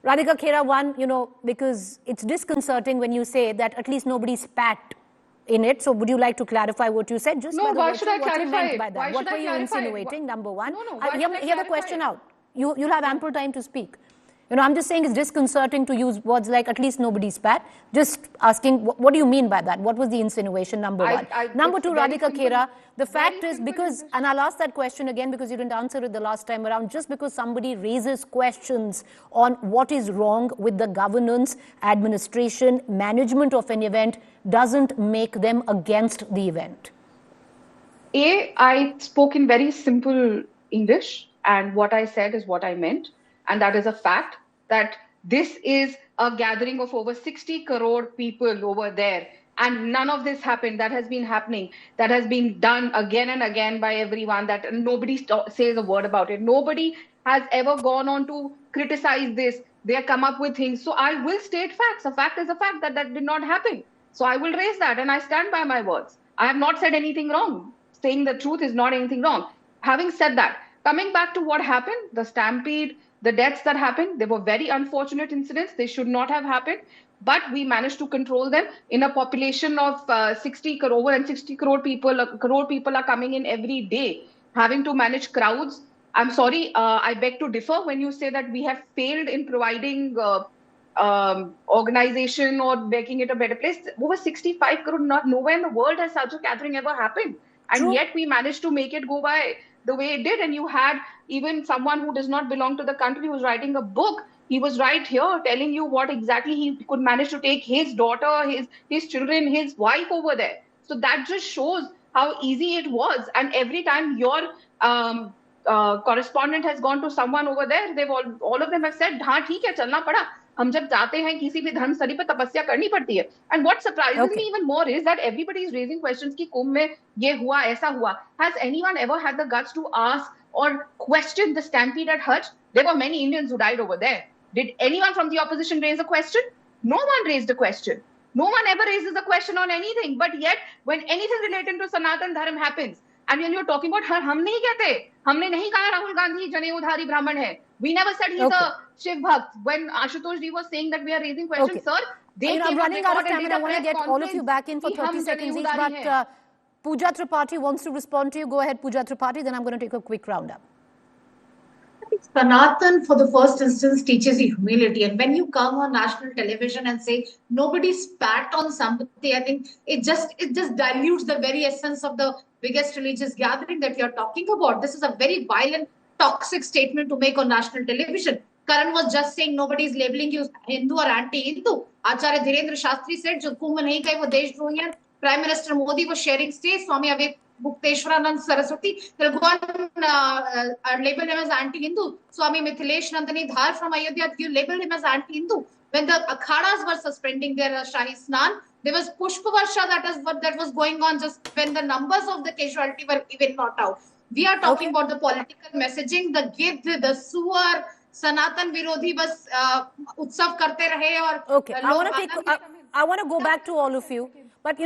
Radhika Khera, one, because it's disconcerting when you say that at least nobody spat in it. So would you like to clarify what you said? Just No, why should I what clarify you meant it? by that? Why What should were I you clarify it? insinuating, number one? No, why should I Hear the clarify question it? out. You'll have ample time to speak. I'm just saying it's disconcerting to use words like at least nobody spat. Just asking, what do you mean by that? What was the insinuation, number one? Number two, Radhika Khera, the fact is because, and I'll ask that question again because you didn't answer it the last time around, just because somebody raises questions on what is wrong with the governance, administration, management of an event doesn't make them against the event. I spoke in very simple English, and what I said is what I meant. And that is a fact that this is a gathering of over 60 crore people over there. And none of this happened. That has been happening. That has been done again and again by everyone. That nobody says a word about it. Nobody has ever gone on to criticize this. They have come up with things. So I will state facts. A fact is a fact that did not happen. So I will raise that, and I stand by my words. I have not said anything wrong. Saying the truth is not anything wrong. Having said that, coming back to what happened, the stampede, the deaths that happened, they were very unfortunate incidents. They should not have happened, but we managed to control them in a population of 60 crore, and 60 crore people are coming in every day, having to manage crowds. I'm sorry, I beg to differ when you say that we have failed in providing organization or making it a better place. Over 65 crore, nowhere in the world has such a gathering ever happened. And yet we managed to make it go by the way it did. And you had even someone who does not belong to the country who was writing a book. He was right here telling you what exactly he could manage to take his daughter, his children, his wife over there. So that just shows how easy it was. And every time your correspondent has gone to someone over there, they've all of them have said, हाँ ठीक है चलना पड़ा. हम जब जाते हैं किसी भी धर्मस्थली पर तपस्या करनी पड़ती है. And what surprises me even more is that everybody is raising questions कि कुंभ में ये हुआ ऐसा हुआ. Has anyone ever had the guts to ask or question the stampede at Hajj? There were many Indians who died over there. Did anyone from the opposition raise a question? No one raised a question. No one ever raises a question on anything. But yet, when anything related to Sanatan Dharma happens, and when you're talking about हम नहीं कहते, हमने नहीं कहा राहुल गांधी जनेऊधारी ब्राह्मण है. We never said he's a Shiv Bhakt. When Ashutosh ji was saying that we are raising questions, sir, they I'm running out of time and I want to get all of you back in for 30 seconds each. But Pooja Tripathi wants to respond to you. Go ahead, Pooja Tripathi. Then I'm going to take a quick roundup. Sanatan, for the first instance, teaches you humility. And when you come on national television and say nobody spat on somebody, I think it just dilutes the very essence of the biggest religious gathering that you're talking about. This is a very violent, toxic statement to make on national television. Karan was just saying nobody is labeling you Hindu or anti-Hindu. Acharya Dhirendra Shastri said, "Jo Kumbh nahi gaye wo deshdrahi hai." Prime Minister Modi was sharing stage. Swami Bhukteshwaranand Saraswati, they'll go and label him as anti-Hindu. Swami Mithilesh Nandani Dhar from Ayodhya, you labeled him as anti-Hindu. When the akhadas were suspending their Shahi Snan, there was Pushpa Varsha that was going on just when the numbers of the casualty were even not out. We are talking about the political messaging, the Gidd, the Suar, Sanatan Virodhi bas utsav karte rahe aur. Okay, I want to go back to all of you. But,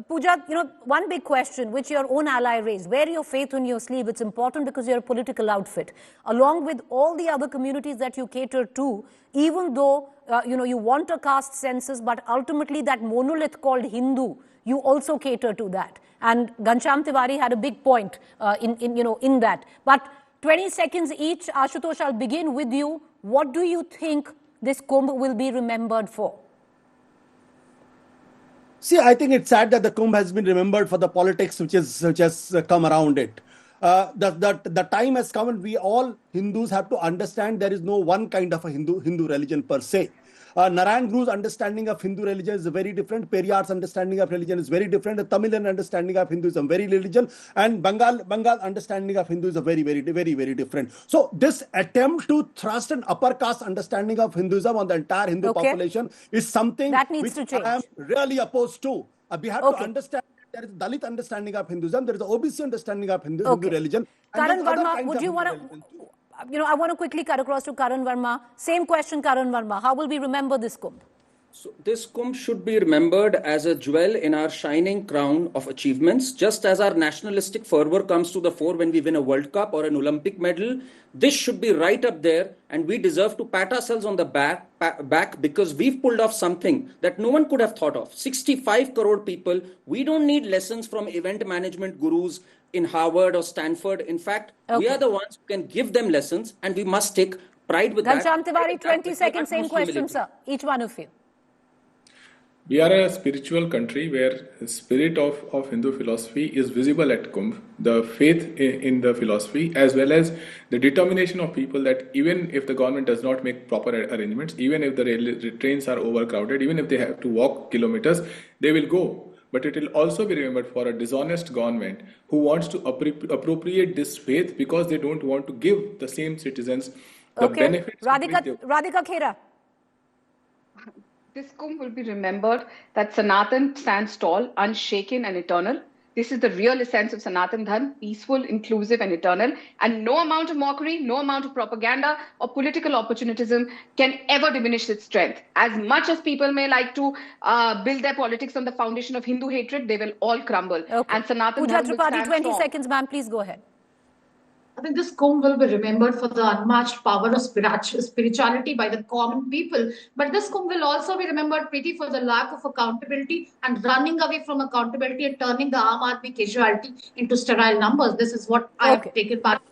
Pooja, one big question which your own ally raised, wear your faith on your sleeve. It's important because you're a political outfit. Along with all the other communities that you cater to, even though, you want a caste census, but ultimately that monolith called Hindu, you also cater to that. And Ghanshyam Tiwari had a big point in that. But 20 seconds each, Ashutosh, I'll begin with you. What do you think this Kumbh will be remembered for? See, I think it's sad that the Kumbh has been remembered for the politics which has come around it. The time has come and we all Hindus have to understand there is no one kind of a Hindu religion per se. Narayan Guru's understanding of Hindu religion is very different. Periyar's understanding of religion is very different. The Tamilian understanding of Hinduism very religion, and Bengal understanding of Hinduism very different. So this attempt to thrust an upper caste understanding of Hinduism on the entire Hindu population is something that needs to change. I am really opposed to. We have to understand. There is a Dalit understanding of Hinduism. There is an OBC understanding of Hindu religion. Karan Verma, would you want to? I want to quickly cut across to Karan Verma. Same question, Karan Verma. How will we remember this Kumbh? So this Kumbh should be remembered as a jewel in our shining crown of achievements. Just as our nationalistic fervor comes to the fore when we win a World Cup or an Olympic medal, this should be right up there, and we deserve to pat ourselves on the back because we've pulled off something that no one could have thought of. 65 crore people. We don't need lessons from event management gurus in Harvard or Stanford. In fact, we are the ones who can give them lessons, and we must take pride with that. Ghanshyam Tiwari, 20 seconds, same question, sir. Each one of you. We are a spiritual country where the spirit of Hindu philosophy is visible at Kumbh, the faith in the philosophy, as well as the determination of people that even if the government does not make proper arrangements, even if the trains are overcrowded, even if they have to walk kilometers, they will go. But it will also be remembered for a dishonest government who wants to appropriate this faith because they don't want to give the same citizens the benefits. Radhika Khera. This Kumbh will be remembered that Sanatan stands tall, unshaken and eternal. This is the real essence of Sanatan Dharma, peaceful, inclusive and eternal. And no amount of mockery, no amount of propaganda or political opportunism can ever diminish its strength. As much as people may like to build their politics on the foundation of Hindu hatred, they will all crumble. And Sanatan Dharma will stand 20 strong. seconds, ma'am. Please go ahead. I think this Kumbh will be remembered for the unmatched power of spirituality by the common people. But this Kumbh will also be remembered, Preeti, for the lack of accountability and running away from accountability and turning the Aam Aadmi casualty into sterile numbers. This is what I have taken part in.